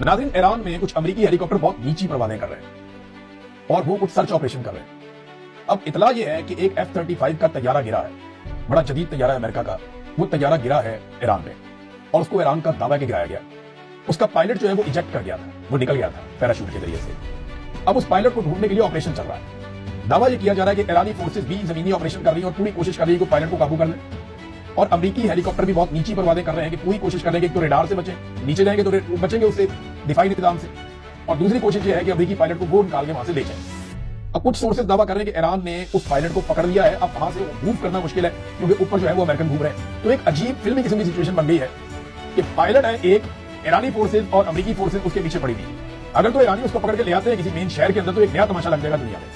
नाज़रीन, ईरान में कुछ अमेरिकी हेलीकॉप्टर बहुत नीची परवाज़ें कर रहे हैं और वो कुछ सर्च ऑपरेशन कर रहे हैं। अब इतला ये है कि एक F-35 का तैयारा गिरा है, बड़ा जदीद तैयारा है अमेरिका का। वो तैयारा गिरा है ईरान में और उसको ईरान का दावा के गिराया गया। उसका पायलट जो है वो इजेक्ट कर गया था, वो निकल गया था पैराशूट के जरिए से। अब उस पायलट को ढूंढने के लिए ऑपरेशन चल रहा है। दावा ये किया जा रहा है कि ईरानी फोर्सेस भी जमीनी ऑपरेशन कर रही है और पूरी कोशिश कर रही है कि पायलट को काबू कर ले। और अमेरिकी हेलीकॉप्टर भी बहुत नीची परवाज़ें कर रहे हैं कि पूरी कोशिश कर रहे हैं कि तो रेडार से बचे, नीचे जाएंगे तो बचेंगे उससे दिफाई निजाम से। और दूसरी कोशिश ये है कि अमेरिकी पायलट को वो निकाल के वहां से ले जाए। अब कुछ सोर्सेज दावा कर रहे हैं कि ईरान ने उस पायलट को पकड़ लिया है, अब वहां से मूव करना मुश्किल है क्योंकि ऊपर जो है वो अमेरिकन घूम रहे हैं। तो एक अजीब फिल्मी किस्म की सिचुएशन बन गई है कि पायलट है एक, ईरानी फोर्सेज और अमेरिकी फोर्सेज उसके पीछे पड़ी थी। अगर तो ईरानी उसको पकड़ के ले आते हैं किसी मेन शहर के अंदर तो एक नया तमाशा लग जाएगा दुनिया में।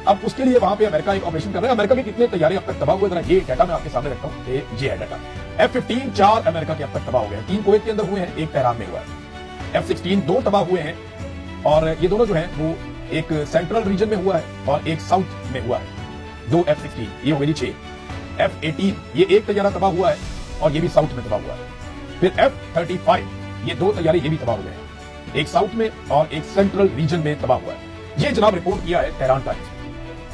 अब उसके लिए वहां पे अमेरिका एक ऑपरेशन कर रहा है। अमेरिका के कितने तैयारे अब तक तबाह हुए, जरा ये डाटा मैं आपके सामने रखता हूँ। ये है डाटा। F-15 4 अमेरिका के अब तक तबाह हो गए, 3 कुवैत के अंदर हुए हैं, 1 तेहरान में हुआ है। F-16 2 तबाह हुए हैं और ये दोनों जो है वो एक सेंट्रल रीजन में हुआ है और एक साउथ में हुआ है। 2 F-16 ये हो गई 6। F-18 ये 1 तैयारा तबाह हुआ है और ये भी साउथ में तबाह हुआ है। फिर F-35 ये 2 तैयारे ये भी तबाह हुए हैं, एक साउथ में और एक सेंट्रल रीजन में तबाह हुआ है। ये जनाब रिपोर्ट किया है तेहरान टाइम्स।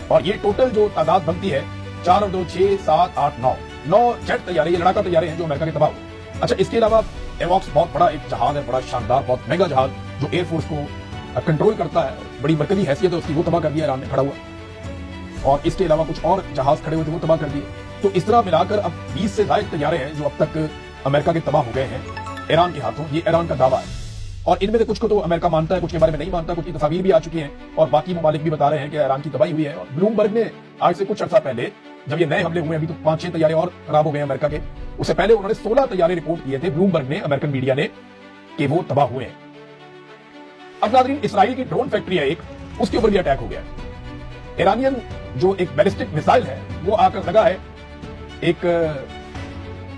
और ये टोटल जो तादाद बनती है 4 और 2 6 7 8 9 जेट तैयारे, ये लड़ाका तैयारे हैं जो अमेरिका के तबाह हुए। अच्छा, इसके अलावा एवॉक्स बहुत बड़ा एक जहाज है, बड़ा शानदार, बहुत महंगा जहाज जो एयरफोर्स को कंट्रोल करता है, बड़ी मरकजी हैसियत है उसकी, वो तबाह कर दिया ईरान ने खड़ा हुआ। और इसके अलावा कुछ और जहाज खड़े हुए थे वो तबाह कर दिए। तो इस तरह मिलाकर अब 20 से ज्यादा तैयारे हैं जो अब तक अमेरिका के तबाह हो गए हैं ईरान के हाथों। ये ईरान का दावा है और इनमें से कुछ को तो अमेरिका मानता है, कुछ के बारे में नहीं मानता, कुछ की तस्वीर भी आ चुकी हैं और बाकी ममालिक भी बता रहे हैं कि ईरान की तबाही हुई है। और ब्लूमबर्ग ने आज से कुछ अर्सा पहले, जब ये नए हमले हुए, अभी तो 5-6 तैयारे और खराब हो गए अमेरिका के, उससे पहले उन्होंने 16 तैयारे रिपोर्ट किए थे ब्लूमबर्ग ने, अमेरिकन मीडिया ने, कि वो तबाह हुए हैं। अब नाज़रीन, इसराइल की ड्रोन फैक्ट्री है एक, उसके ऊपर भी अटैक हो गया। ईरानियन जो एक बैलिस्टिक मिसाइल है वो आकर लगा है एक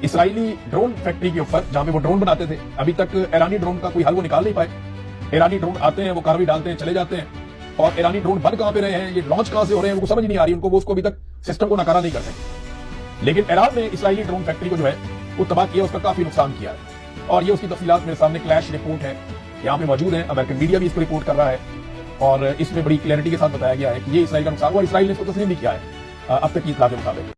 इसराइली ड्रोन फैक्ट्री के ऊपर जहां पे वो ड्रोन बनाते थे। अभी तक ईरानी ड्रोन का कोई हल वो निकाल नहीं पाए। ईरानी ड्रोन आते हैं, वो कार्रवाई डालते हैं, चले जाते हैं, और ईरानी ड्रोन बन कहां पे रहे हैं, ये लॉन्च कहां से हो रहे हैं, उनको समझ नहीं आ रही उनको, वो उसको अभी तक सिस्टम को नकारा नहीं कर सके। लेकिन ईरान ने इसराइली ड्रोन फैक्ट्री को जो है वो तबाह किया, उसका काफी नुकसान किया है। और ये उसकी तफसीलात मेरे सामने क्लैश रिपोर्ट है, यहाँ पे मौजूद है, अमेरिकन मीडिया भी इसको रिपोर्ट कर रहा है और इसमें बड़ी क्लैरिटी के साथ बताया गया है कि ये इसराइल का नुकसान हुआ। इसराइल ने इसको तस्लीम भी किया है अब तक की इत्तला के मुताबिक।